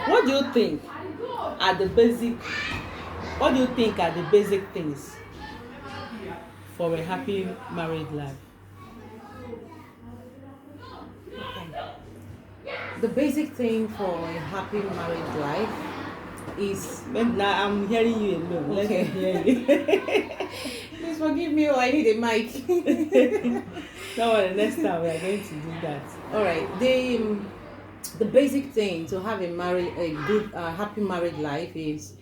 What do you think are the basic? What do you think are the basic things for a happy married life? The basic thing for a happy married life is But now I'm hearing you alone. Let me okay. hear you. Please forgive me. Oh, I need a mic. Don't worry. Next time we are going to do that. All right. The basic thing to have a good, happy married life is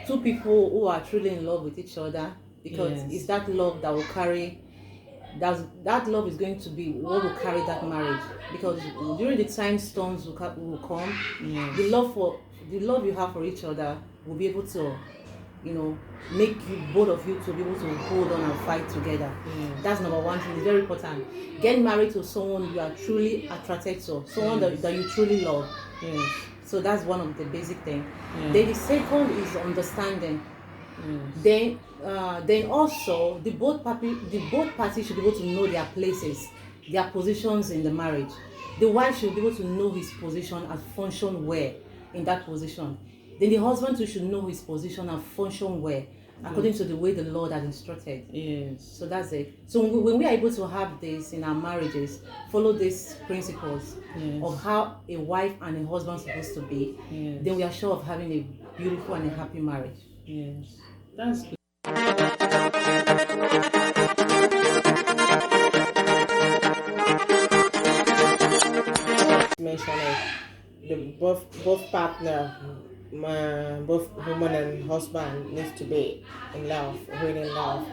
two people who are truly in love with each other, because Yes. it's that love that will carry that love is going to be what will carry that marriage, because during the time storms will come, Yes. the love you have for each other will be able to, make you, both of you, to be able to hold on and fight together. Yes. That's number one thing. It's very important. Get married to someone you are truly attracted to, someone Yes. that you truly love. Yes. So that's one of the basic things. Yes. Then the second is understanding. Yes. Then also the both parties should be able to know their places, their positions in the marriage. The wife should be able to know his position and function well in that position. Then the husband too should know his position and function well according to the way the Lord has instructed. Yes. So that's it. So when we are able to have this in our marriages, follow these principles Yes. of how a wife and a husband are supposed to be, Yes. then we are sure of having a beautiful and a happy marriage. Yes. That's good. Mention it. The both partner, both woman and husband needs to be in love, really in love,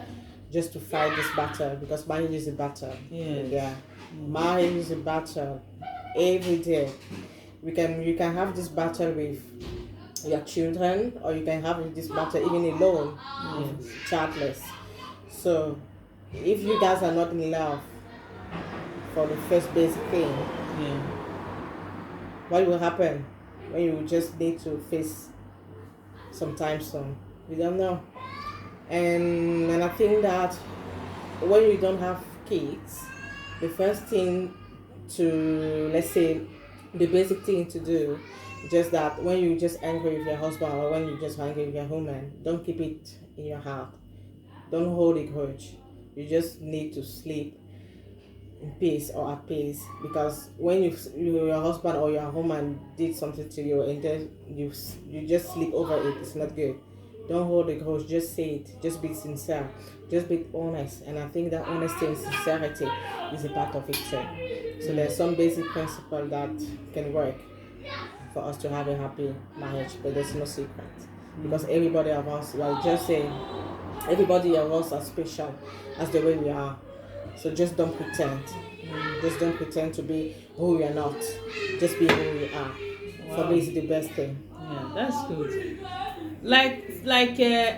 just to fight this battle, because marriage is a battle. Yes. Yeah, marriage is a battle every day. You can have this battle with your children, or you can have this battle even alone, childless. So if you guys are not in love for the first basic thing, Yeah. what will happen when you just need to face sometime soon? We don't know. And I think that when you don't have kids, the first thing to, let's say, the basic thing to do, just that when you just angry with your husband, or when you just angry with your woman, don't keep it in your heart. Don't hold a grudge. You just need to sleep in peace or at peace, because when your husband or your woman did something to you and then you just sleep over it, it's not good. Don't hold a grudge. Just say it. Just be sincere. Just be honest. And I think that honesty and sincerity is a part of it too. So there's some basic principle that can work for us to have a happy marriage, but there's no secret, because everybody of us, like just saying, everybody of us are special as the way we are. So just don't pretend. Just don't pretend to be who we are not. Just be who we are. Wow. For me, it's the best thing. Yeah, that's good.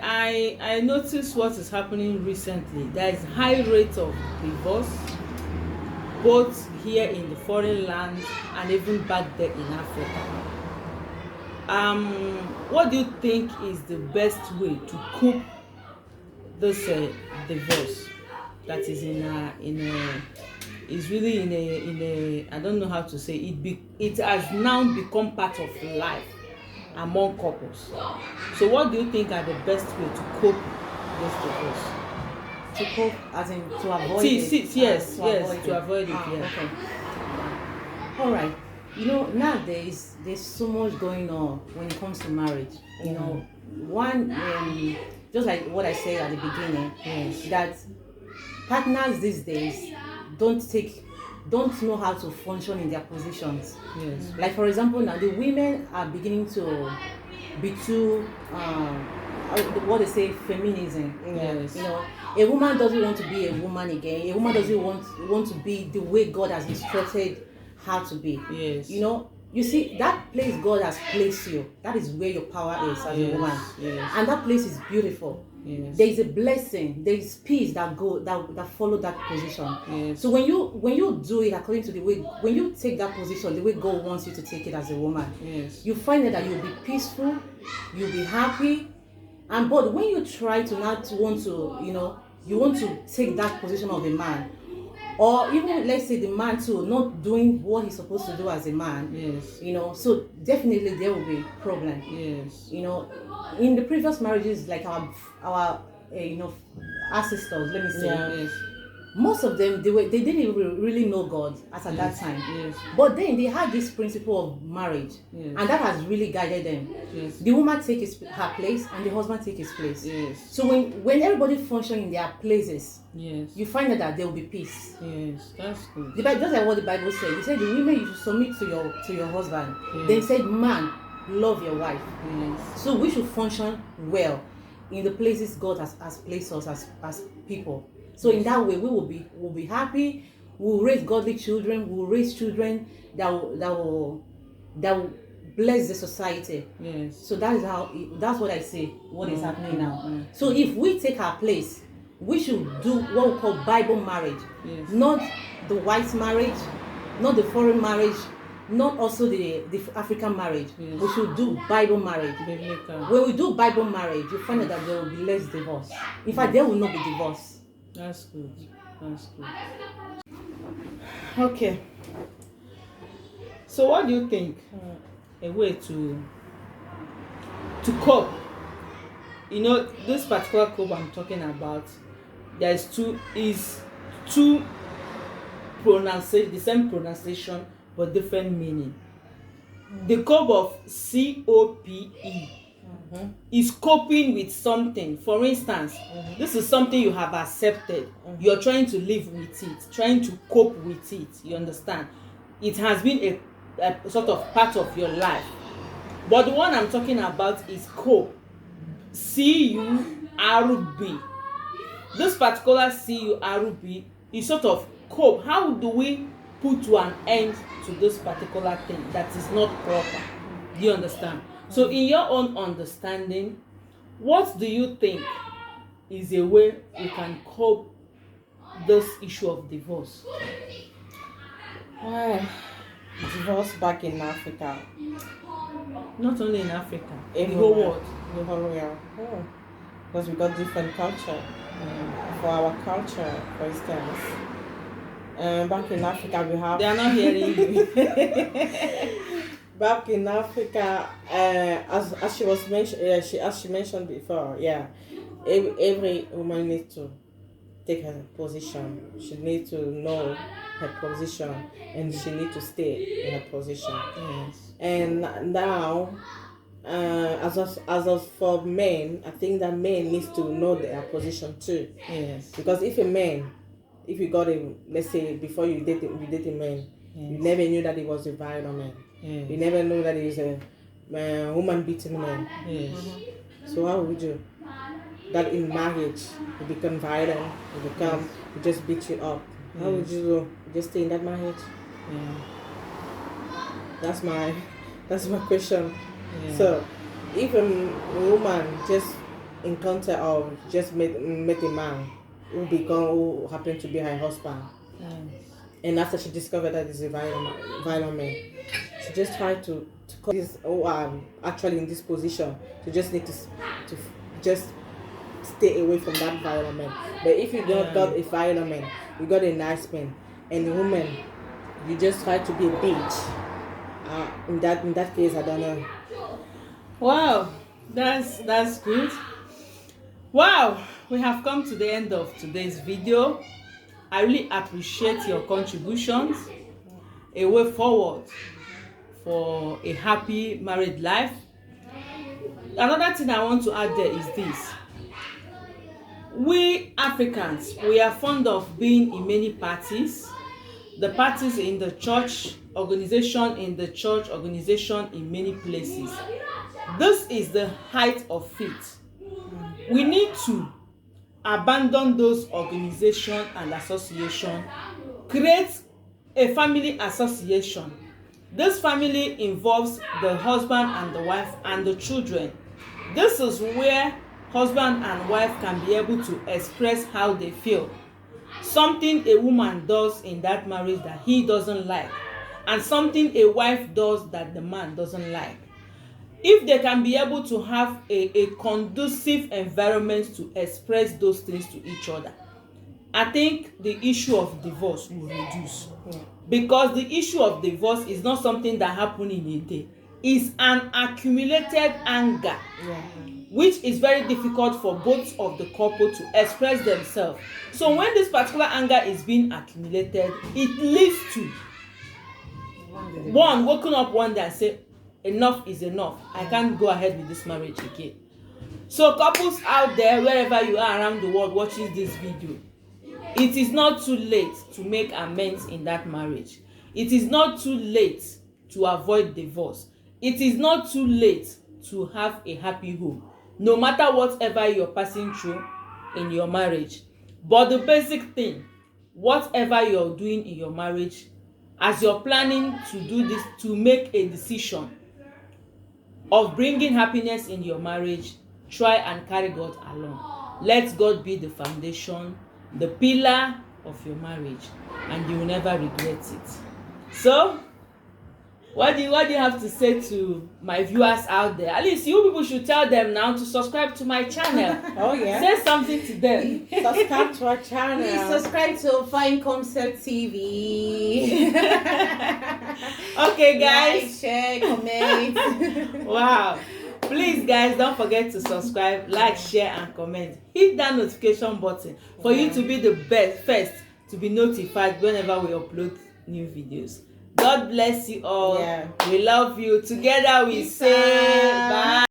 I noticed what is happening recently. There is high rate of divorce, both here in the foreign land and even back there in Africa. What do you think is the best way to cope this divorce that is is really in a I don't know how to say it. It has now become part of life among couples. So what do you think are the best way to cope this divorce? To cope, as in to avoid Yes, it. to avoid it. Yeah. Okay. All right. Nowadays there's so much going on when it comes to marriage. One, just like what I said at the beginning, that partners these days don't know how to function in their positions. Yes. Like for example, now the women are beginning to be too what they say, feminism. Yes. A woman doesn't want to be a woman again. A woman doesn't want to be the way God has instructed her to be. Yes. You see, that place God has placed you, that is where your power is as a woman. Yes. And that place is beautiful. Yes. There is a blessing, there is peace that follow that position. Yes. So when you do it according to the way, when you take that position the way God wants you to take it as a woman, Yes. you find that you'll be peaceful, you'll be happy. But when you try to not want to, you want to take that position of a man, or even let's say the man too not doing what he's supposed to do as a man. Yes. You know, so definitely there will be problem. Yes. You know, in the previous marriages, like our you know, ancestors, let me say, Yeah. Yes. most of them they didn't even really know God as at that time. Yes. But then they had this principle of marriage, Yes. and that has really guided them. Yes. The woman take her place, and the husband take his place. Yes. So when everybody function in their places, Yes. you find out that there will be peace. Yes. That's good. The Bible, just like what the Bible said, it said the women you should submit to your husband. Yes. Then it said man love your wife. Yes. So we should function well in the places God has placed us as people. So in that way, we'll be happy. We'll raise godly children. We'll raise children that will bless the society. Yes. So that's what I say. What is happening now? Mm. So if we take our place, we should do what we call Bible marriage, Yes. not the white marriage, not the foreign marriage, not also the African marriage. Yes. We should do Bible marriage. Biblical. When we do Bible marriage, you find out that there will be less divorce. In fact, there will not be divorce. That's good. That's good. Okay. So what do you think a way to cope? You know, this particular cope I'm talking about, there's two pronunciation, the same pronunciation but different meaning. The cope of COPE is coping with something. For instance, this is something you have accepted. You're trying to live with it, trying to cope with it. You understand? It has been a sort of part of your life. But the one I'm talking about is cope. CURB. This particular CURB is sort of cope. How do we put to an end to this particular thing that is not proper? Do you understand? So in your own understanding, what do you think is a way we can cope this issue of divorce? Divorce back in Africa. Not only in Africa, the Everywhere. whole world. The whole world. Because we got different culture. For our culture, for instance, back in Africa we have. They are not hearing you. Back in Africa, as she was mentioned, as she mentioned before, every woman needs to take her position. She needs to know her position, and she needs to stay in her position. Yes. And now, as for men, I think that men needs to know their position too. Yes. Because if you got a, let's say before you date a man, you never knew that he was a violent man. Yes. You never know that he is a woman beating man. Yes. So how would you? That in marriage you become violent, you just beat you up. How would you do? Just stay in that marriage? Yeah. That's my question. Yeah. So if a woman just encounter or just met a man who happened to be her husband, Yes. and after she discovered that he's a violent man, she just tried to call this actually in this position. She just need to just stay away from that violent man. But if you don't got a violent man, you got a nice man, and a woman, you just try to be a bitch. In that case, I don't know. Wow, that's good. Wow, we have come to the end of today's video. I really appreciate your contributions. A way forward for a happy married life. Another thing I want to add there is this. We Africans, we are fond of being in many parties. The parties in the church, organization in many places. This is the height of it. We need to abandon those organizations and associations, create a family association. This family involves the husband and the wife and the children. This is where husband and wife can be able to express how they feel. Something a woman does in that marriage that he doesn't like, and something a wife does that the man doesn't like. If they can be able to have a conducive environment to express those things to each other, I think the issue of divorce will reduce. Yeah. Because the issue of divorce is not something that happened in a day. It's an accumulated anger, Yeah. which is very difficult for both of the couple to express themselves. So when this particular anger is being accumulated, it leads to one waking up one day and say, enough is enough. I can't go ahead with this marriage again. So couples out there, wherever you are around the world watching this video, it is not too late to make amends in that marriage. It is not too late to avoid divorce. It is not too late to have a happy home, no matter whatever you're passing through in your marriage. But the basic thing, whatever you're doing in your marriage, as you're planning to do this, to make a decision of bringing happiness in your marriage, try and carry God along. Let God be the foundation, the pillar of your marriage, and you will never regret it. So what do you have to say to my viewers out there? At least you people should tell them now to subscribe to my channel. Oh yeah. Say something to them. Subscribe to our channel. Please subscribe to Fine Concept TV. Okay, guys. Like, share, comment. Wow. Please, guys, don't forget to subscribe, like, share, and comment. Hit that notification button for you to be the first to be notified whenever we upload new videos. God bless you all. Yeah. We love you. Together we say bye.